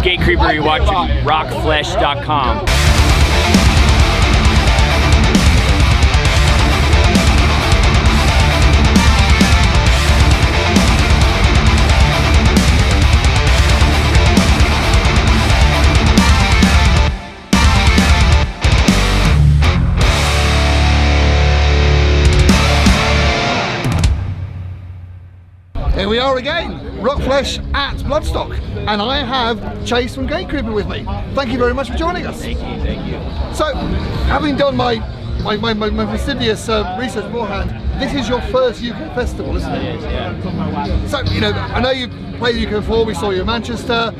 Gatecreeper. You're watching rockflesh.com. Here we are again, Rockflesh at Bloodstock, and I have Chase from Gatecreeper with me. Thank you very much for joining us. Thank you, thank you. So, having done my fastidious research beforehand, this is your first UK festival, isn't it? It is, yeah. So, I know you played the UK before, we saw you in Manchester.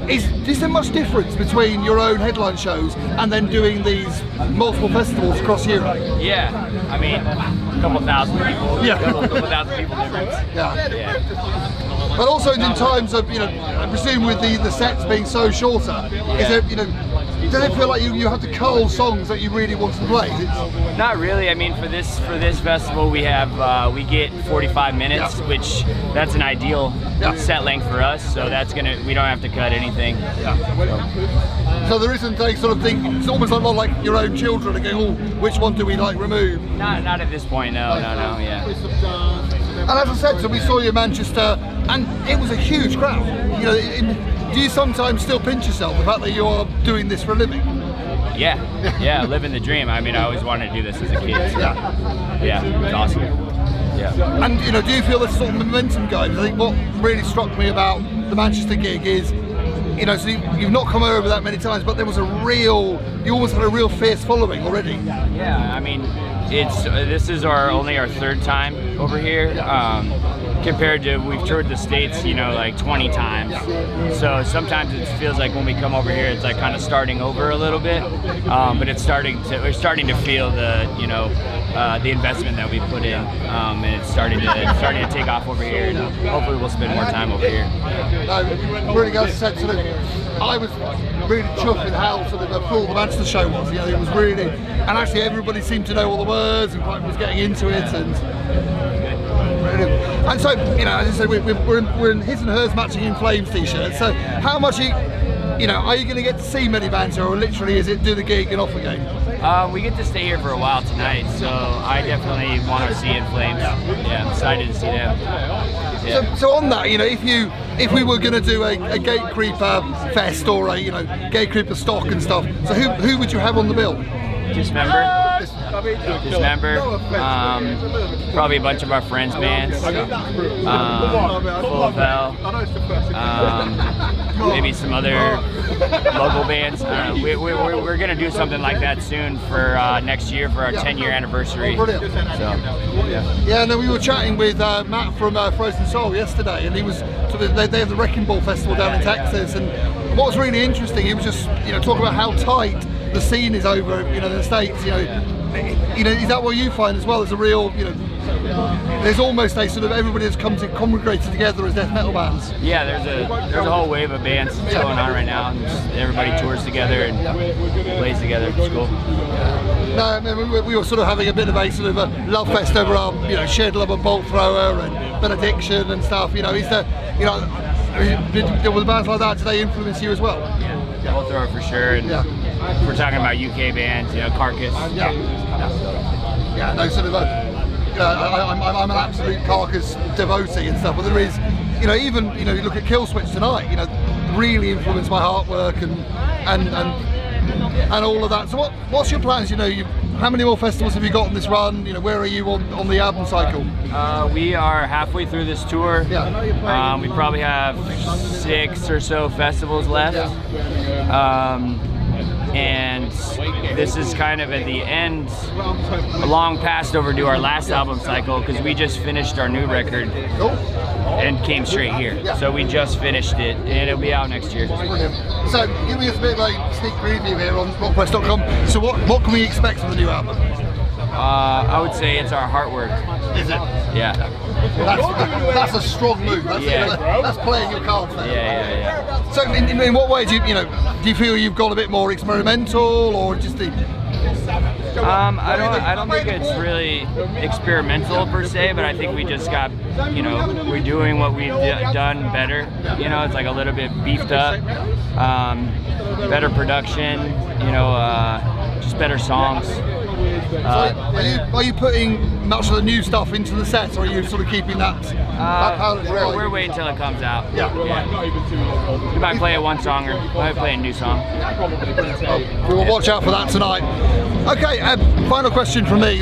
Is there much difference between your own headline shows and then doing these multiple festivals across Europe? Yeah, I mean, a couple thousand people. Yeah. A couple thousand people difference. Yeah. But also in times of, I presume with the sets being so shorter, is there, does it feel like you have to cull songs that you really want to play? Not really. I mean, for this festival, we have we get 45 minutes, which that's an ideal set length for us. So we don't have to cut anything. So there isn't a sort of thing. It's almost like your own children and going, oh, which one do we remove? Not at this point. No. Yeah. And as I said, so we saw you in Manchester, and it was a huge crowd. Do you sometimes still pinch yourself the fact that you are doing this for a living? Yeah, living the dream. I mean, I always wanted to do this as a kid. So. Yeah, it's awesome. Yeah. And do you feel this sort of momentum going? I think what really struck me about the Manchester gig is, so you've not come over that many times, but there was you almost had a real fierce following already. Yeah, I mean, this is only our third time over here. Compared to we've toured the States, like 20 times. So sometimes it feels like when we come over here, it's like kind of starting over a little bit. But we're starting to feel the investment that we put in, and it's starting to take off over here. And hopefully we'll spend more time over here. Really, as I said, I was really chuffed with how sort of full the Manchester show was. It was really, and actually everybody seemed to know all the words and was getting into it. And so, as I said, we're in his and hers matching in flames t-shirts. So, how much are you going to get to see many bands here, or literally is it do the gig and off again? We get to stay here for a while tonight, so I definitely want to see In Flames. Yeah, I'm excited to see them. Yeah. So on that, if we were going to do a Gatecreeper fest or a Gatecreeperstock and stuff, so who would you have on the bill? Dismember. Probably a bunch of our friends' bands. Full of Hell. Maybe some other local bands. We're gonna do something like that soon for next year for our 10-year anniversary. Oh, brilliant. So, yeah. And then we were chatting with Matt from Frozen Soul yesterday, and he was they have the Wrecking Ball Festival down in Texas, and what was really interesting, he was just talking about how tight the scene is over in the States. Is that what you find as well? There's a real, there's almost a sort of everybody has come to congregated together as death metal bands. Yeah, there's a whole wave of bands that's going on right now, and everybody tours together and plays together. It's cool. No, I mean, we were sort of having a bit of a sort of a love fest over our, shared love of Bolt Thrower and Benediction and stuff. Is there, with bands like that, do they influence you as well? Yeah, Bolt Thrower for sure. And we're talking about UK bands, Carcass. No, sort of I'm an absolute Carcass devotee and stuff, but there is, even, you look at Killswitch tonight, really influenced by artwork and all of that. So what's your plans? How many more festivals have you got on this run? Where are you on the album cycle? We are halfway through this tour. Yeah. We probably have 6 or so festivals left. And this is kind of at the end, long past overdue, our last album cycle, because we just finished our new record and came straight here. So we just finished it, and it'll be out next year. Brilliant. So give me a bit of a sneak preview here on rockflesh.com. So what can we expect from the new album? I would say it's our heart work. Is it? Yeah. That's a strong move. That's playing your cards there. Yeah. So in what way do you feel you've gone a bit more experimental, or just the? I don't think it's really experimental per se, but I think we just got, we're doing what we've done better. It's like a little bit beefed up, better production, just better songs. Are you putting much of the new stuff into the set, or are you sort of keeping that powder dry? We're waiting until it comes out. Yeah. We might play a one song, or we might play a new song. We will watch out for that tonight. Okay, final question from me.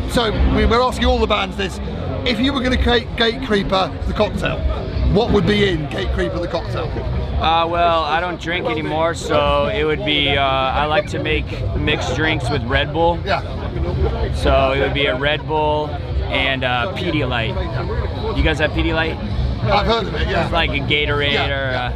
So we're asking all the bands this. If you were going to create Gatecreeper the cocktail, what would be in Gatecreeper the cocktail? Well, I don't drink anymore, so it would be, I like to make mixed drinks with Red Bull. Yeah. So it would be a Red Bull and Pedialyte. You guys have Pedialyte? I've heard of it, yeah. It's like a Gatorade or,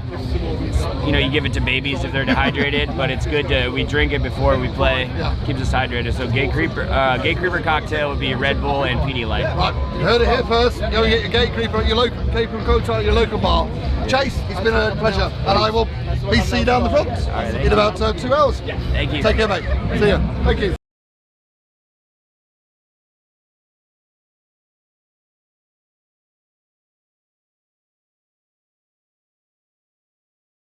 you give it to babies if they're dehydrated, but it's good we drink it before we play. Yeah. Keeps us hydrated. So Gatecreeper cocktail would be Red Bull and Pedialyte. Right, you heard it here first. Go and get your Gatecreeper at your local Gatecreeper cocktail at your local bar. Chase, it's been a pleasure, and I will be see you down the front in about 2 hours. Thank you. Take care, mate. See ya. Thank you.